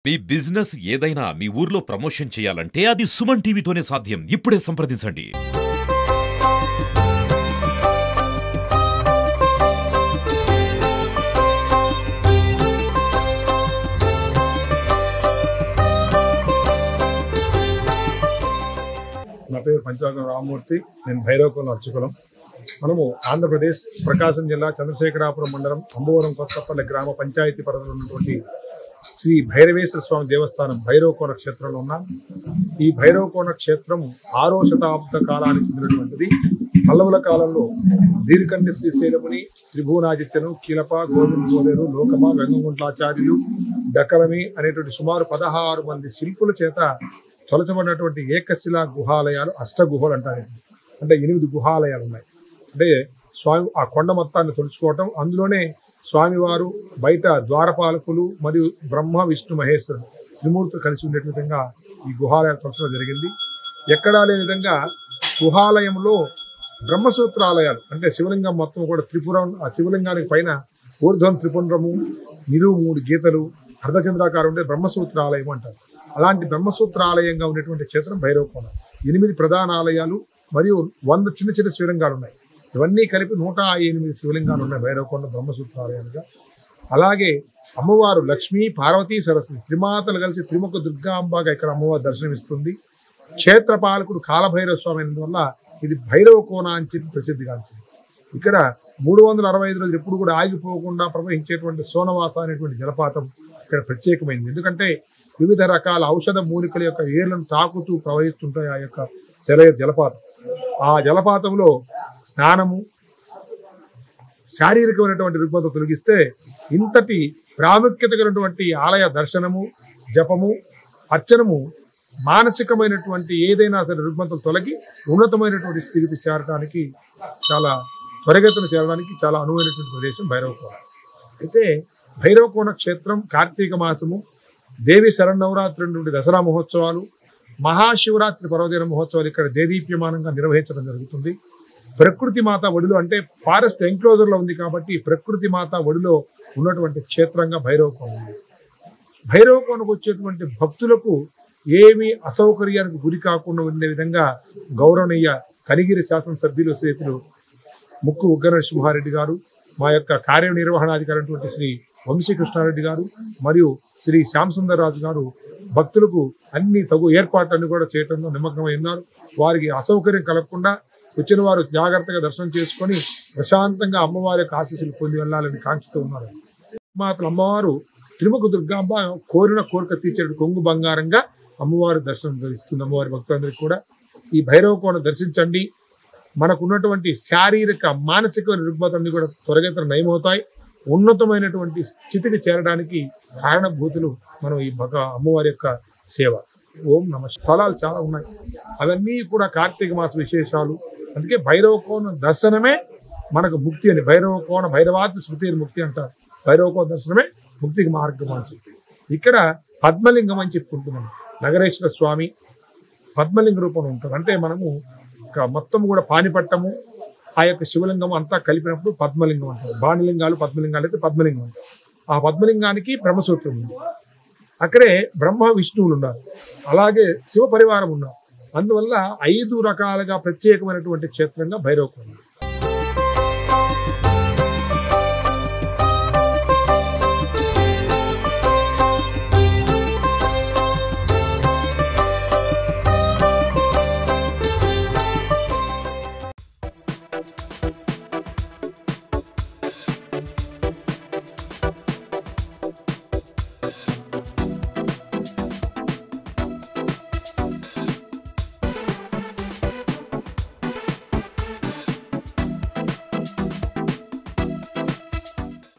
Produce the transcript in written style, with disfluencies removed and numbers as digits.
మీ business ఏదైనా మీ ఊర్లో promotion చేయాలంటే అది సుమన్ టీవీతోనే సాధ్యం. ఇప్పుడే సంప్రదించండి. నా పేరు పంచాంగం రామమూర్తి. నేను భైరవకోన అర్చకులం. మనము ఆంధ్రప్రదేశ్ ప్రకాశం జిల్లా చంద్రశేఖరాపురం మండలం అంబవరం కొత్తపల్లి గ్రామ పంచాయతీ పరిధిలో ఉన్నటువంటి శ్రీ భైరవేశ్వర స్వామి దేవస్థానం భైరవకోన క్షేత్రంలో ఉన్నాం. ఈ భైరవకోన క్షేత్రం 6వ శతాబ్ద కాలానికి చెందినటువంటిది. పల్లవుల కాలంలో దీర్ఘండి శ్రీశైలముని, త్రిభువనాదిత్యను, కీలప, గోవిందోదేరు, లోకమ, వెంగగుంట్లాచార్యులు, డకలమి అనేటువంటి సుమారు 16 మంది శిల్పుల చేత తొలచబడినటువంటి ఏకశిలా గుహాలయాలు, అష్టగుహలు అంటారు. అంటే 8 గుహాలయాలు ఉన్నాయి. అంటే స్వామి ఆ కొండ మొత్తాన్ని తొలుచుకోవటం, అందులోనే స్వామివారు బయట ద్వారపాలకులు మరియు బ్రహ్మ విష్ణు మహేశ్వరుడు త్రిమూర్తులు కలిసి ఉండే విధంగా ఈ గుహాలయాలు తొలచడం జరిగింది. ఎక్కడా లేని విధంగా గుహాలయంలో బ్రహ్మసూత్రాలయాలు, అంటే శివలింగం మొత్తం కూడా త్రిపురం, ఆ శివలింగానికి పైన ఊర్ధ్వం త్రిపుండ్రము, నిలువు 3 గీతలు, అర్ధచంద్రాకారం ఉండే బ్రహ్మసూత్రాలయం అంటారు. అలాంటి బ్రహ్మసూత్రాలయంగా ఉండేటువంటి క్షేత్రం భైరవకోన. 8 ప్రధాన ఆలయాలు మరియు 100 చిన్న చిన్న శివలింగాలు ఉన్నాయి. ఇవన్నీ కలిపి 108 శివలింగాలు ఉన్నాయి భైరవకోన బ్రహ్మసూత్రాలయాలుగా. అలాగే అమ్మవారు లక్ష్మీ, పార్వతీ, సరస్వతి త్రిమాతలు కలిసి త్రిముఖ దుర్గాంబగా ఇక్కడ అమ్మవారు దర్శనమిస్తుంది. క్షేత్రపాలకుడు కాలభైరవ స్వామి అయినందువల్ల ఇది భైరవకోన అని చెప్పి ప్రసిద్ధిగాంచింది. ఇక్కడ 365 రోజులు ఎప్పుడు కూడా ఆగిపోకుండా ప్రవహించేటువంటి సోనవాస అనేటువంటి జలపాతం ఇక్కడ ప్రత్యేకమైనది. ఎందుకంటే వివిధ రకాల ఔషధ మూలికల యొక్క ఏర్లను తాకుతూ ప్రవహిస్తుంటాయి ఆ యొక్క సెలయ జలపాతం. ఆ జలపాతంలో స్నానము, శారీరకమైనటువంటి రుగ్మత తొలగిస్తే ఇంతటి ప్రాముఖ్యత కలిగినటువంటి ఆలయ దర్శనము, జపము, అర్చనము మానసికమైనటువంటి ఏదైనా సరే రుగ్మతలు తొలగి ఉన్నతమైనటువంటి స్థితికి చేరడానికి, చాలా త్వరగతిన చేరడానికి చాలా అనువైనటువంటి ప్రదేశం భైరవకోన. అయితే భైరవకోన క్షేత్రం కార్తీక మాసము, దేవి శరన్నవరాత్రి నుండి దసరా మహోత్సవాలు, మహాశివరాత్రి పర్వదిన మహోత్సవాలు ఇక్కడ దేదీప్యమానంగా నిర్వహించడం జరుగుతుంది. ప్రకృతి మాత ఒడిలో, అంటే ఫారెస్ట్ ఎంక్లోజర్లో ఉంది కాబట్టి ప్రకృతి మాత ఒడిలో ఉన్నటువంటి క్షేత్రంగా భైరవకోన ఉంది. భైరవకోనకు వచ్చేటువంటి భక్తులకు ఏమీ అసౌకర్యానికి గురి కాకుండా ఉండే విధంగా గౌరవనీయ కనిగిరి శాసనసభ్యులు శ్రీతులు ముక్కు ఉగ్గర నరసింహారెడ్డి గారు, మా యొక్క కార్యనిర్వహణాధికారి అయినటువంటి శ్రీ వంశీకృష్ణారెడ్డి గారు మరియు శ్రీ శ్యాంసుందర్రాజు గారు భక్తులకు అన్ని తగు ఏర్పాట్లన్నీ కూడా చేయడంలో నిమగ్నమై ఉన్నారు. వారికి అసౌకర్యం కలగకుండా వచ్చిన వారు జాగ్రత్తగా దర్శనం చేసుకొని ప్రశాంతంగా అమ్మవారి యొక్క ఆశీస్సులు పొంది వెళ్ళాలని కాంక్షిస్తూ ఉన్నారు. మాత్రం అమ్మవారు త్రిముఖ దుర్గాంబ కోరిన కోరిక తీర్చే కొంగు బంగారంగా అమ్మవారి దర్శనం ఇస్తుంది. అమ్మవారి భక్తులందరికీ కూడా ఈ భైరవకోన దర్శించండి. మనకున్నటువంటి శారీరక, మానసిక రుగ్మతలన్నీ కూడా త్వరగతిన నయమవుతాయి. ఉన్నతమైనటువంటి స్థితికి చేరడానికి కారణభూతులు మనం ఈ అమ్మవారి యొక్క సేవ. ఓం నమ. స్థలాలు చాలా ఉన్నాయి, అవన్నీ కూడా కార్తీక మాస విశేషాలు. అందుకే భైరవకోన దర్శనమే మనకు ముక్తి అని, భైరవకోన భైరవాత్మ స్మృతి అని ముక్తి అంటారు. భైరవకోన దర్శనమే ముక్తికి మార్గం అని చెప్పి ఇక్కడ పద్మలింగం అని చెప్పుకుంటున్నాం. నగరేశ్వర స్వామి పద్మలింగ రూపంలో ఉంటారు. అంటే మనము మొత్తం కూడా పానిపట్టము, ఆ యొక్క శివలింగం అంతా కలిపినప్పుడు పద్మలింగం అంటారు. బాణలింగాలు, పద్మలింగాలు అయితే పద్మలింగం అంటారు. ఆ పద్మలింగానికి బ్రహ్మసూత్రం ఉంది. అక్కడే బ్రహ్మ విష్ణువులు ఉన్నారు, అలాగే శివ పరివారం ఉన్నారు. అందువల్ల 5 రకాలుగా ప్రత్యేకమైనటువంటి క్షేత్రంగా భైరవకోన.